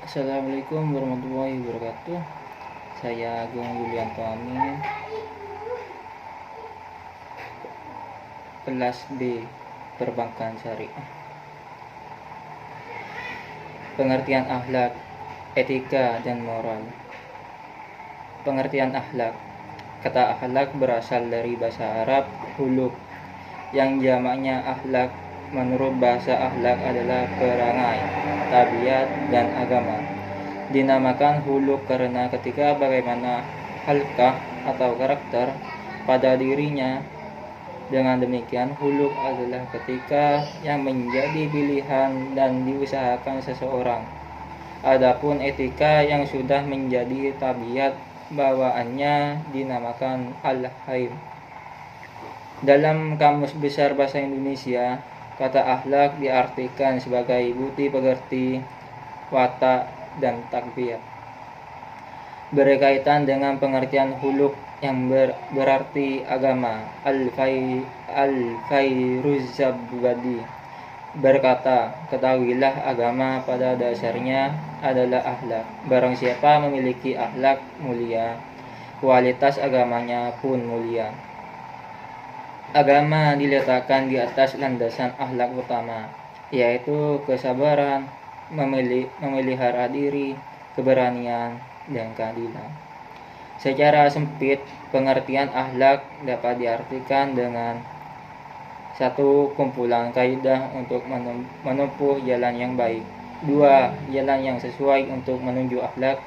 Assalamualaikum warahmatullahi wabarakatuh. Saya Agung Yulianto Amin, kelas B Perbankan Syariah. Pengertian akhlak, etika, dan moral. Pengertian akhlak. Kata akhlak berasal dari bahasa Arab huluk, yang jamaknya akhlak. Menurut bahasa akhlak adalah perangai, tabiat, dan agama. Dinamakan huluk karena ketika bagaimana halkah atau karakter pada dirinya. Dengan demikian, huluk adalah ketika yang menjadi pilihan dan diusahakan seseorang. Adapun etika yang sudah menjadi tabiat bawaannya dinamakan al-haim. Dalam Kamus Besar Bahasa Indonesia, kata akhlak diartikan sebagai budi pekerti, watak, dan takbir. Berkaitan dengan pengertian huluk yang berarti agama, Al-Fairuzabadi berkata, ketahuilah agama pada dasarnya adalah akhlak. Barang siapa memiliki akhlak mulia, kualitas agamanya pun mulia. Agama diletakkan di atas landasan akhlak utama, yaitu kesabaran, memelihara diri, keberanian, dan keadilan. Secara sempit, pengertian akhlak dapat diartikan dengan satu, kumpulan kaidah untuk menempuh jalan yang baik. 2, jalan yang sesuai untuk menuju akhlak.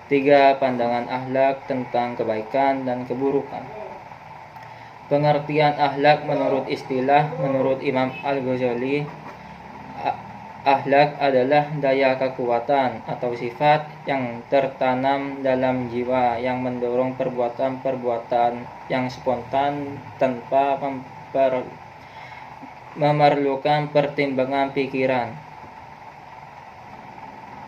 3, pandangan akhlak tentang kebaikan dan keburukan. Pengertian akhlak menurut Imam Al-Ghazali, akhlak adalah daya kekuatan atau sifat yang tertanam dalam jiwa yang mendorong perbuatan-perbuatan yang spontan tanpa memerlukan pertimbangan pikiran.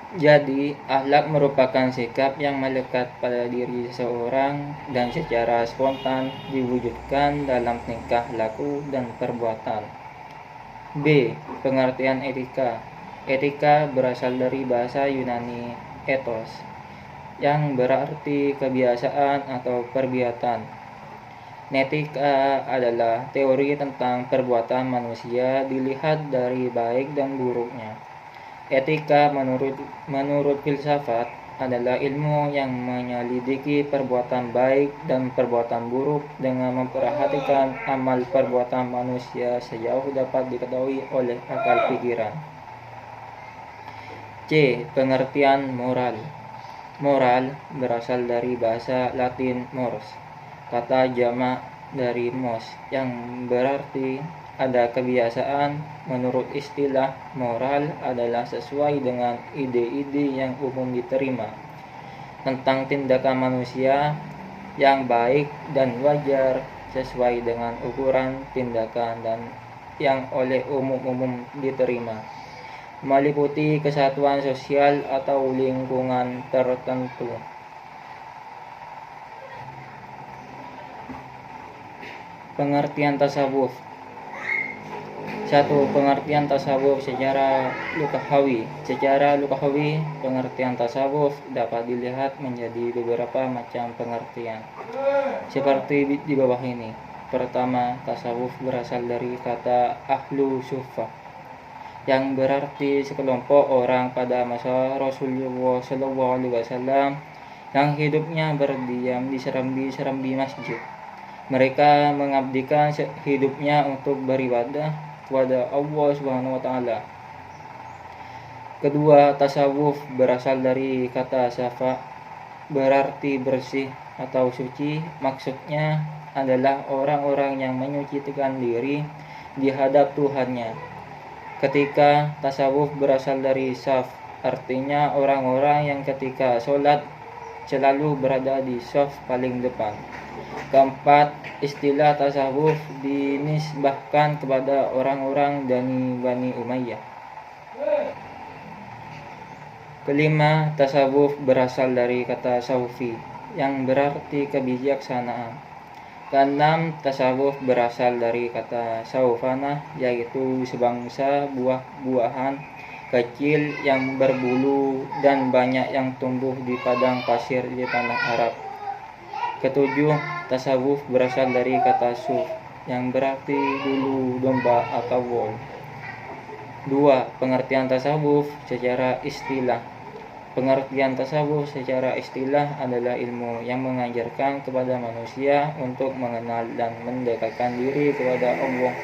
Jadi, akhlak merupakan sikap yang melekat pada diri seseorang dan secara spontan diwujudkan dalam tingkah laku dan perbuatan. B. Pengertian etika. Etika berasal dari bahasa Yunani ethos, yang berarti kebiasaan atau perbuatan. Netika adalah teori tentang perbuatan manusia dilihat dari baik dan buruknya. Etika menurut filsafat adalah ilmu yang menyelidiki perbuatan baik dan perbuatan buruk dengan memperhatikan amal perbuatan manusia sejauh dapat diketahui oleh akal pikiran. C. Pengertian moral. Moral berasal dari bahasa Latin mors, kata jamak dari mos, yang berarti ada kebiasaan. Menurut istilah, moral adalah sesuai dengan ide-ide yang umum diterima tentang tindakan manusia yang baik dan wajar sesuai dengan ukuran tindakan dan yang oleh umum diterima, meliputi kesatuan sosial atau lingkungan tertentu. Pengertian tasawuf. 1. Pengertian tasawuf secara lugawi. Secara lugawi, pengertian tasawuf dapat dilihat menjadi beberapa macam pengertian, seperti di bawah ini. Pertama, tasawuf berasal dari kata ahlu sufa, yang berarti sekelompok orang pada masa Rasulullah SAW yang hidupnya berdiam di serambi masjid. Mereka mengabdikan hidupnya untuk beribadah kepada Allah Subhanahu wa taala. Kedua, tasawuf berasal dari kata safa, berarti bersih atau suci. Maksudnya adalah orang-orang yang menyucikan diri di hadap Tuhannya. Ketika tasawuf berasal dari saf, artinya orang-orang yang ketika sholat selalu berada di saf paling depan. Keempat, istilah tasawuf dinisbahkan kepada orang-orang dari Bani Umayyah. Kelima, tasawuf berasal dari kata saufi, yang berarti kebijaksanaan. Keenam, tasawuf berasal dari kata saufana, yaitu sebangsa buah-buahan kecil yang berbulu dan banyak yang tumbuh di padang pasir di tanah Arab. Ketujuh, tasawuf berasal dari kata suf yang berarti dulu, domba atau wol. 2. Pengertian tasawuf secara istilah. Pengertian tasawuf secara istilah adalah ilmu yang mengajarkan kepada manusia untuk mengenal dan mendekatkan diri kepada Allah.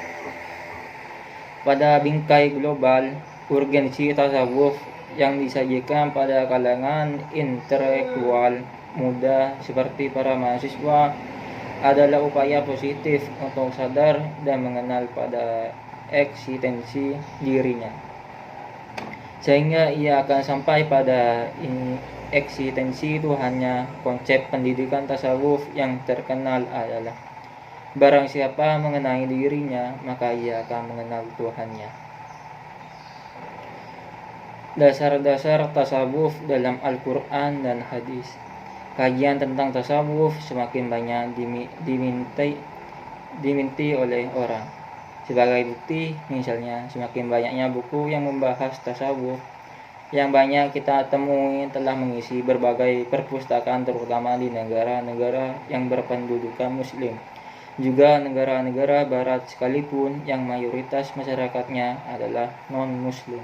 Pada bingkai global, urgensi tasawuf yang disajikan pada kalangan intelektual muda seperti para mahasiswa adalah upaya positif untuk sadar dan mengenal pada eksistensi dirinya, sehingga ia akan sampai pada eksistensi Tuhannya. Konsep pendidikan tasawuf yang terkenal adalah barang siapa mengenai dirinya, maka ia akan mengenal Tuhannya. Dasar-dasar tasawuf dalam Al-Quran dan hadis. Kajian tentang tasawuf semakin banyak diminti oleh orang. Sebagai bukti, misalnya, semakin banyaknya buku yang membahas tasawuf yang banyak kita temui telah mengisi berbagai perpustakaan, terutama di negara-negara yang berpendudukan muslim. Juga negara-negara barat sekalipun yang mayoritas masyarakatnya adalah non-muslim.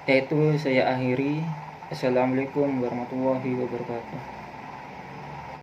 Itu saya akhiri. Assalamualaikum warahmatullahi wabarakatuh.